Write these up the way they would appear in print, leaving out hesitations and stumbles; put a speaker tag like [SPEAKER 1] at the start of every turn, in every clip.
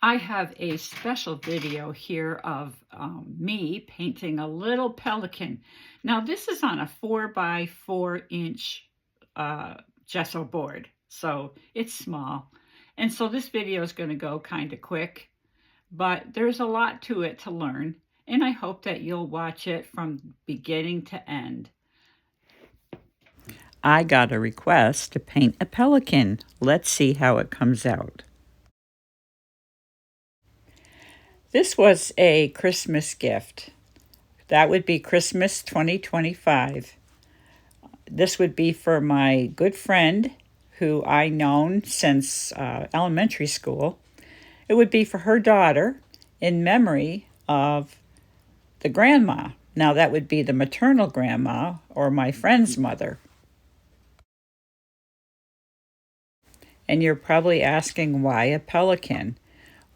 [SPEAKER 1] I have a special video here of me painting a little pelican. Now this is on a 4x4 inch gesso board, so it's small. And so this video is going to go kind of quick, but there's a lot to it to learn, and I hope that you'll watch it from beginning to end. I got a request to paint a pelican. Let's see how it comes out. This was a Christmas gift. That would be Christmas 2025. This would be for my good friend who I known since elementary school. It would be for her daughter in memory of the grandma. Now that would be the maternal grandma or my friend's mother. And you're probably asking why a pelican?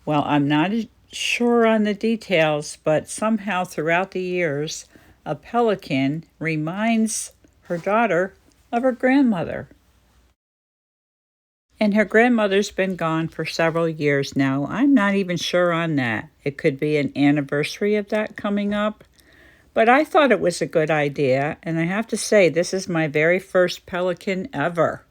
[SPEAKER 1] Well, I'm not sure on the details, but somehow throughout the years, a pelican reminds her daughter of her grandmother. And her grandmother's been gone for several years now. I'm not even sure on that. It could be an anniversary of that coming up. But I thought it was a good idea, and I have to say, this is my very first pelican ever.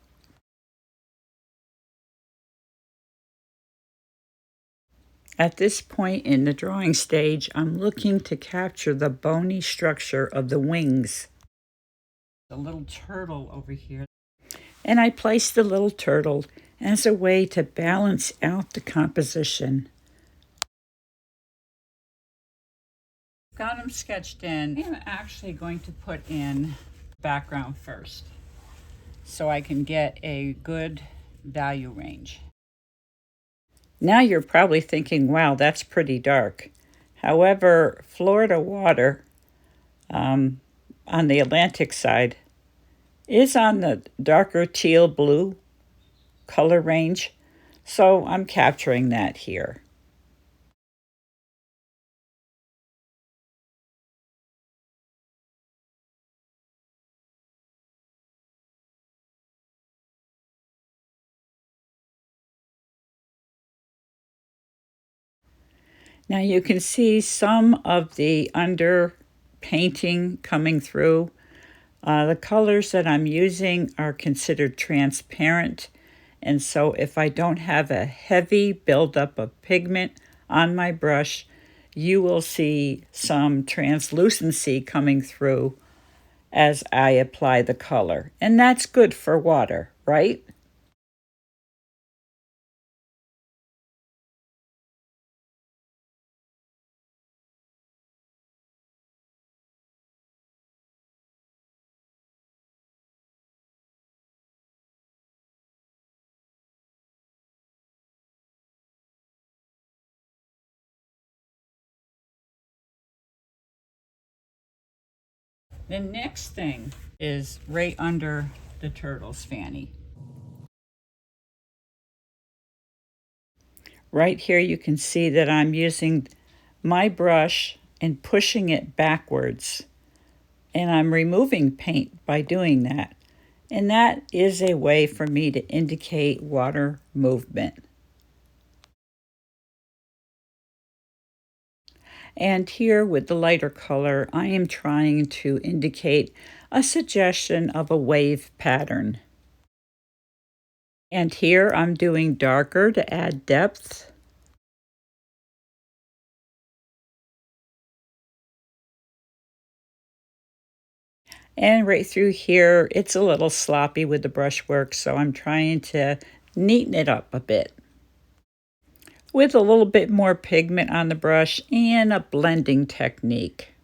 [SPEAKER 1] At this point in the drawing stage, I'm looking to capture the bony structure of the wings. The little turtle over here. And I placed the little turtle as a way to balance out the composition. Got them sketched in. I'm actually going to put in background first so I can get a good value range. Now you're probably thinking, wow, that's pretty dark. However, Florida water on the Atlantic side is on the darker teal blue color range, so I'm capturing that here. Now you can see some of the underpainting coming through. The colors that I'm using are considered transparent, and so if I don't have a heavy buildup of pigment on my brush, you will see some translucency coming through as I apply the color. And that's good for water, right? The next thing is right under the turtle's fanny. Right here you can see that I'm using my brush and pushing it backwards. And I'm removing paint by doing that. And that is a way for me to indicate water movement. And here with the lighter color, I am trying to indicate a suggestion of a wave pattern. And here I'm doing darker to add depth. And right through here, it's a little sloppy with the brushwork, so I'm trying to neaten it up a bit with a little bit more pigment on the brush and a blending technique.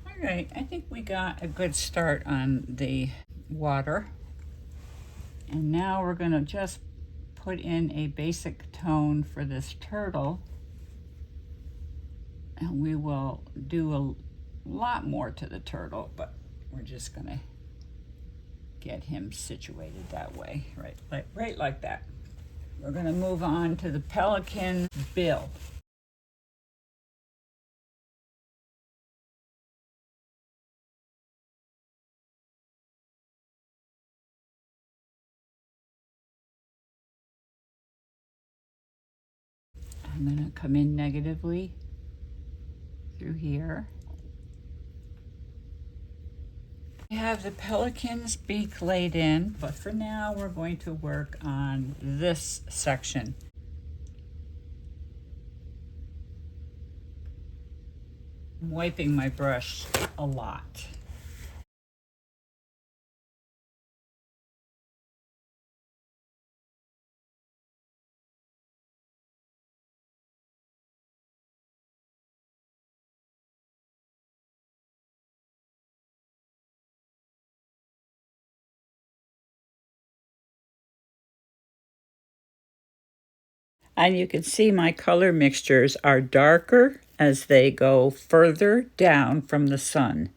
[SPEAKER 1] All right, I think we got a good start on the water. And now we're going to just put in a basic tone for this turtle. And we will do a lot more to the turtle, but we're just going to get him situated that way, right like that. We're going to move on to the pelican bill. I'm going to come in negatively through here. I have the pelican's beak laid in, but for now we're going to work on this section. I'm wiping my brush a lot. And you can see my color mixtures are darker as they go further down from the sun.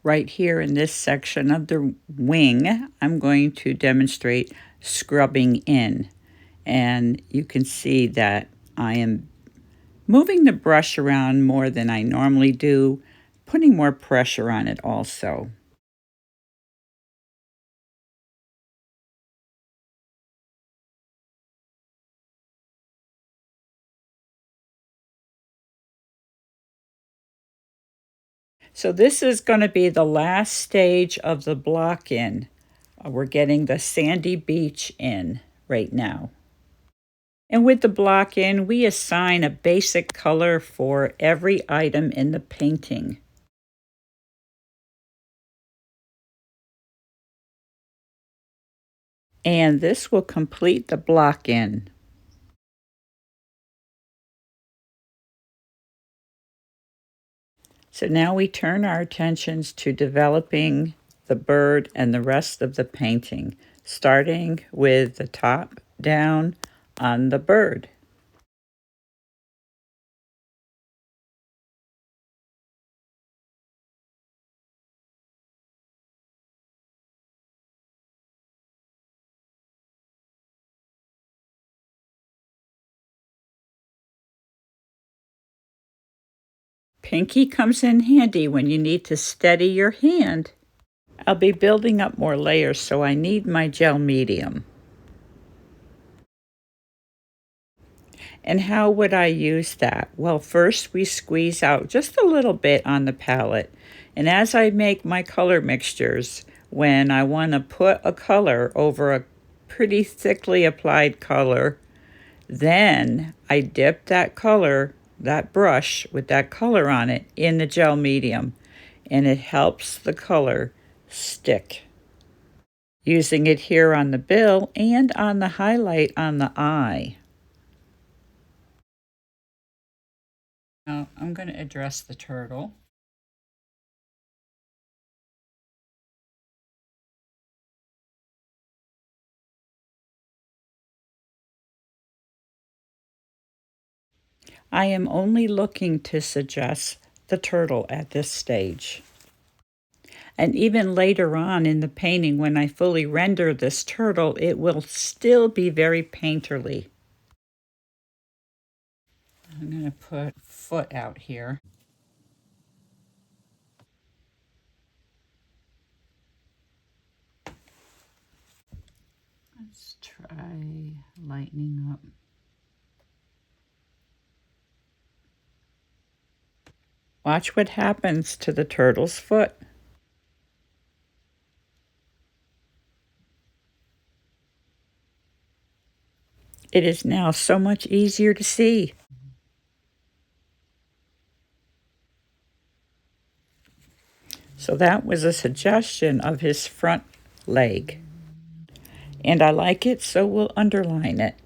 [SPEAKER 1] Right here in this section of the wing, I'm going to demonstrate scrubbing in. And you can see that I am moving the brush around more than I normally do, putting more pressure on it also. So this is going to be the last stage of the block in. We're getting the sandy beach in right now. And with the block in, we assign a basic color for every item in the painting. And this will complete the block in. So now we turn our attentions to developing the bird and the rest of the painting, starting with the top down on the bird. Pinky comes in handy when you need to steady your hand. I'll be building up more layers, so I need my gel medium. And how would I use that? Well, first we squeeze out just a little bit on the palette. And as I make my color mixtures, when I want to put a color over a pretty thickly applied color, then I dip that color, that brush with that color on it, in the gel medium, and it helps the color stick. Using it here on the bill and on the highlight on the eye. Now I'm going to address the turtle. I am only looking to suggest the turtle at this stage. And even later on in the painting, when I fully render this turtle, it will still be very painterly. I'm going to put foot out here. Let's try lightening up. Watch what happens to the turtle's foot. It is now so much easier to see. So that was a suggestion of his front leg. And I like it, so we'll underline it.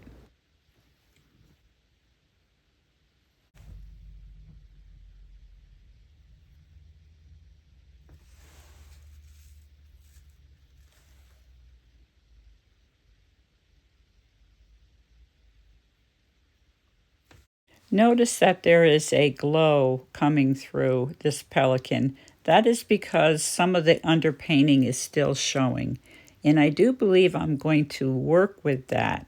[SPEAKER 1] Notice that there is a glow coming through this pelican. That is because some of the underpainting is still showing. And I do believe I'm going to work with that.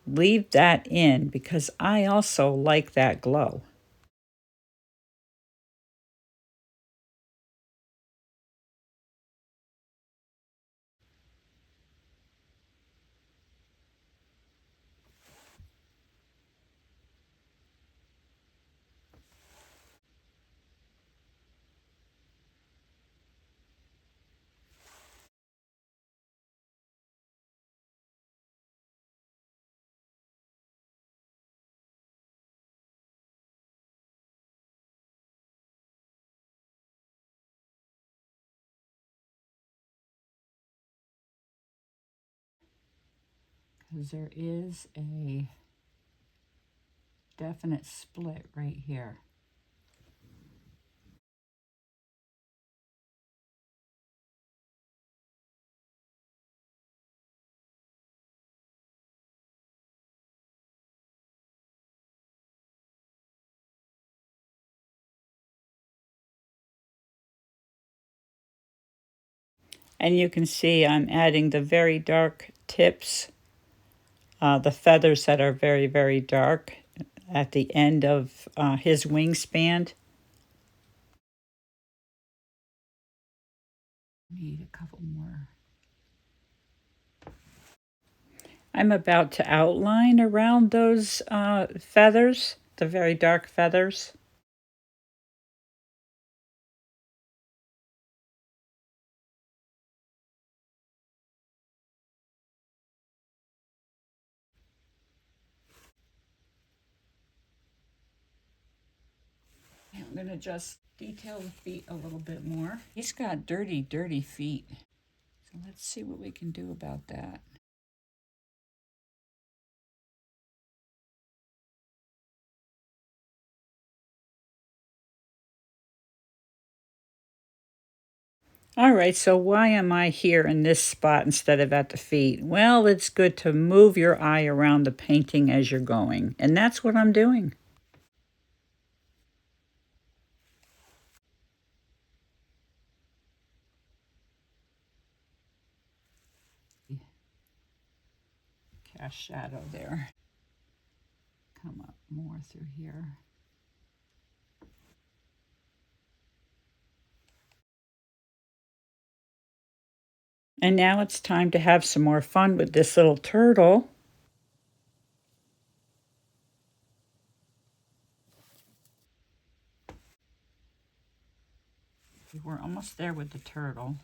[SPEAKER 1] Leave that in because I also like that glow. because there is a definite split right here. And you can see I'm adding the very dark tips, the feathers that are very, very dark at the end of his wingspan. Need a couple more. I'm about to outline around those feathers, the very dark feathers. I'm going to just detail the feet a little bit more. He's got dirty, dirty feet. So let's see what we can do about that. All right, so why am I here in this spot instead of at the feet? Well, it's good to move your eye around the painting as you're going, and that's what I'm doing. Cast shadow there. Come up more through here. And now it's time to have some more fun with this little turtle. We're almost there with the turtle.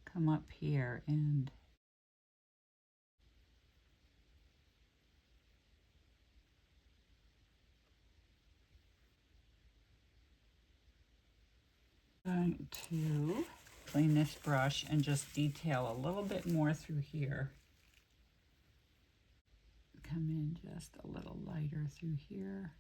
[SPEAKER 1] Come up here and going to clean this brush and just detail a little bit more through here. Come in just a little lighter through here.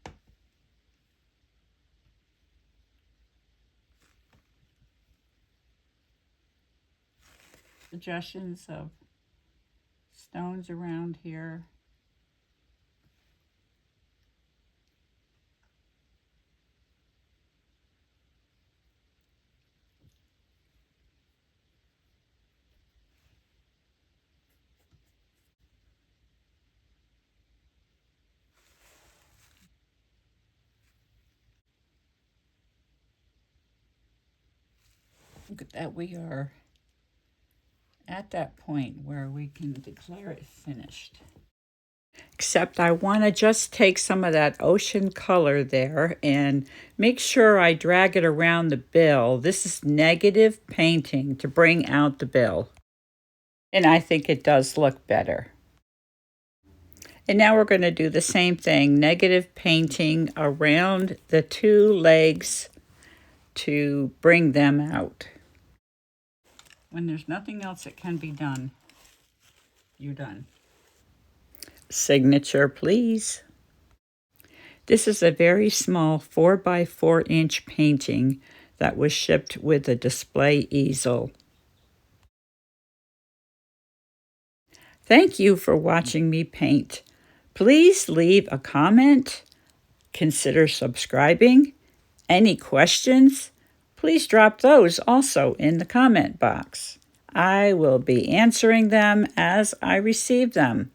[SPEAKER 1] Suggestions of stones around here. Look at that, we are at that point where we can declare it finished. Except I want to just take some of that ocean color there and make sure I drag it around the bill. This is negative painting to bring out the bill. And I think it does look better. And now we're going to do the same thing, negative painting around the two legs to bring them out. When there's nothing else that can be done, you're done. Signature, please. This is a very small 4x4-inch painting that was shipped with a display easel. Thank you for watching me paint. Please leave a comment, consider subscribing. Any questions? Please drop those also in the comment box. I will be answering them as I receive them.